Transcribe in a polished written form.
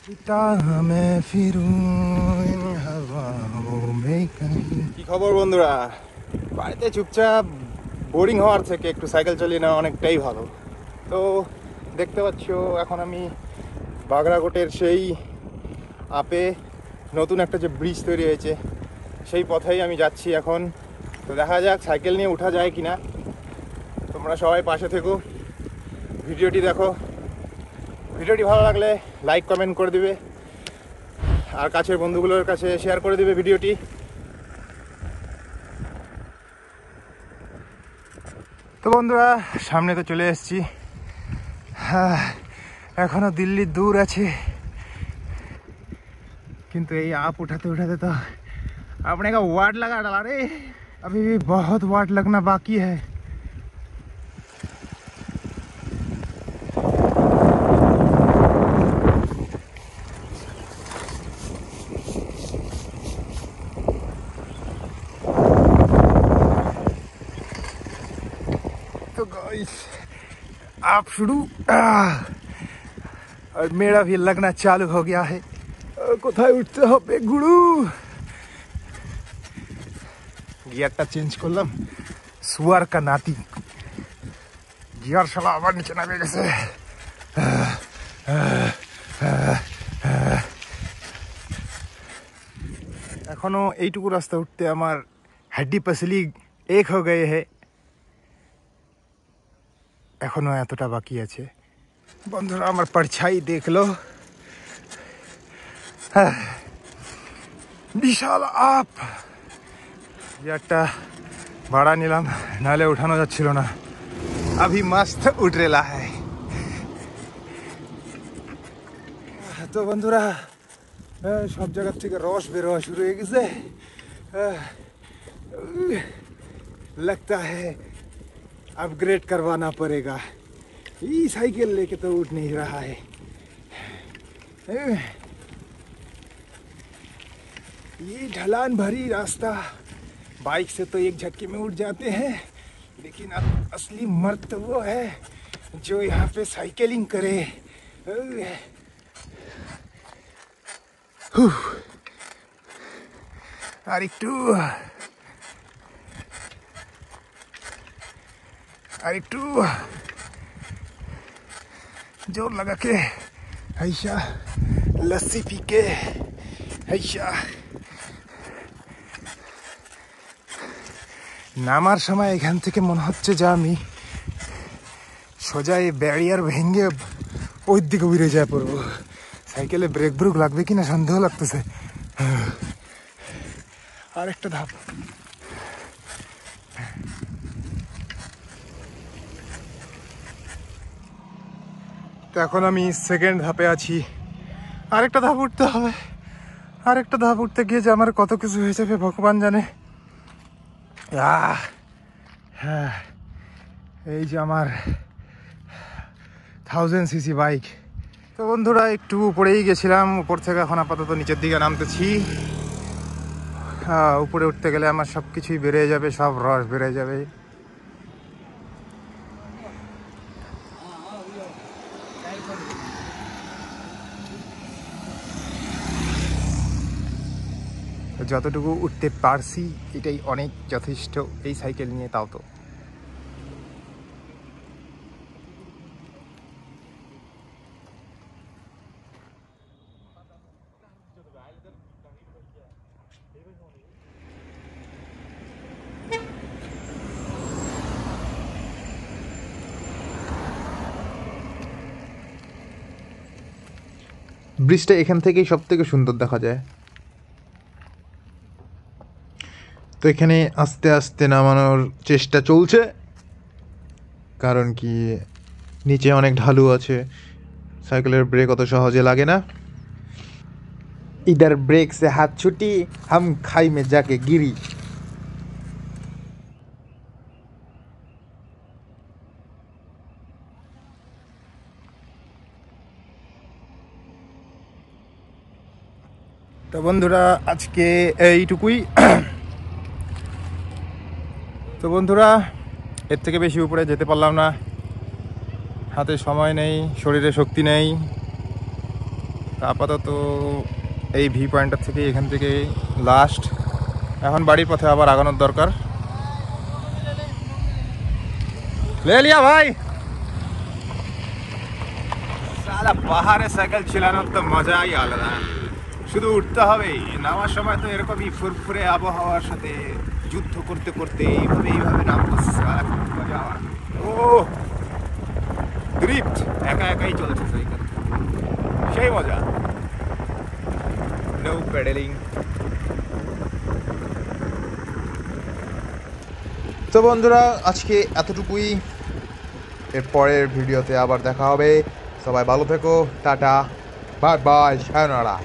কি খবর বন্ধুরা? বাড়িতে চুপচাপ বোরিং হওয়ার থেকে একটু সাইকেল চালিয়ে নেওয়া অনেকটাই ভালো। তো দেখতে পাচ্ছ এখন আমি বাগরাকোটের সেই আপে নতুন একটা যে ব্রিজ তৈরি হয়েছে সেই পথেই আমি যাচ্ছি এখন। তো দেখা যাক সাইকেল নিয়ে ওঠা যায় কিনা। তোমরা সবাই পাশে থেকো, ভিডিওটি দেখো। ভিডিওটি ভালো লাগলে লাইক কমেন্ট করে দিবে আর কাছের বন্ধুগুলোর কাছে শেয়ার করে দিবে ভিডিওটি। তো বন্ধুরা সামনে তো চলে এসেছি। এখনো দিল্লি দূর আছে, কিন্তু এই आप उठाते उठाते तो अपने का वाट लगा डाला रे। अभी भी बहुत वाट लगना बाकी है। तो गाइस आप शुरू और मेरा भी लगना चालू हो गया है। কোথায় উঠতে হবে গুরু? গিয়ারটা চেঞ্জ করলাম, সুয়ার কা নাতি গিয়ার শালা আবার নিচে নামে গেছে। এখনো এইটুকু রাস্তা উঠতে আমার হাড্ডি পাসলি এক হয়ে গয়ে হে। এখনো এতটা বাকি আছে। বন্ধুরা আমার परछाई দেখলো, বিশাল আপ। একটা ভাড়া নিলাম, নাহলে উঠানো যাচ্ছিল না। अभी मस्त उठ रेला है। তো বন্ধুরা সব জায়গা থেকে রস বেরোয়া শুরু হয়ে গেছে। लगता है अपग्रेड करवाना पड़ेगा। ये साइकिल लेके तो उठ नहीं रहा है। ये ढलान भरी रास्ता, बाइक से तो एक झटके में उठ जाते हैं, लेकिन असली मर्द तो वो है जो यहाँ पे साइकिलिंग करे। अरे जोर लगा के ऐसा लस्सी पी के ऐसा নামার সময় এখান থেকে মনে হচ্ছে যে আমি সোজা এই ব্যারিয়ার ভেঙে ওই দিকে উড়ে যায় পড়বো। সাইকেলে ব্রেক ব্রুক লাগবে কিনা সন্দেহ লাগতেছে। আরেকটা ধাপ। তো এখন আমি সেকেন্ড ধাপে আছি। আরেকটা ধাপ উঠতে হবে। আরেকটা ধাপ উঠতে গিয়ে যে আমার কত কিছু হয়ে যাবে ভগবান জানে। হ্যাঁ, এই যে আমার 1000cc বাইক। তো বন্ধুরা একটু উপরেই গেছিলাম, উপর থেকে এখন আপাতত নিচের দিকে নামতেছি। উপরে উঠতে গেলে আমার সব কিছুই বেড়ে যাবে, সব রস বেড়ে যাবে। যতটুকু উঠতে পারছি এটাই অনেক যথেষ্ট এই সাইকেল নিয়ে। তাও তো ব্রিজটা এখান থেকেই সব থেকে সুন্দর দেখা যায়। তো এখানে আস্তে আস্তে নামানোর চেষ্টা চলছে, কারণ কি নিচে অনেক ঢালু আছে, সাইকেলের ব্রেক অত সহজে লাগে না। ইধার ব্রেক সে হাত ছুটি হাম খাই মে যাকে গিরি। তো বন্ধুরা আজকে এইটুকুই। তো বন্ধুরা এর থেকে বেশি উপরে যেতে পারলাম না, হাতে সময় নেই, শরীরে শক্তি নেই। তা আপাতত এই ভি পয়েন্টটার থেকে এখান থেকে লাস্ট। এখন বাড়ির পথে আবার আগানোর দরকার। ले लिया भाई। সালা পাহাড়ে সাইকেল চালানোর তো মজাই আলাদা। শুধু উঠতে হবে, নামার সময় তো এরকমই ফুরফুরে আবহাওয়ার সাথে যুদ্ধ করতে করতে এইভাবে নামতে মজা। ও ড্রিফট একা একাই চলছে সাইকেল, সেই মজা। No pedalling. তো বন্ধুরা আজকে এতটুকুই, এর পরের ভিডিওতে আবার দেখা হবে। সবাই ভালো থেকো, টাটা, বাই বাই, সায়োনারা।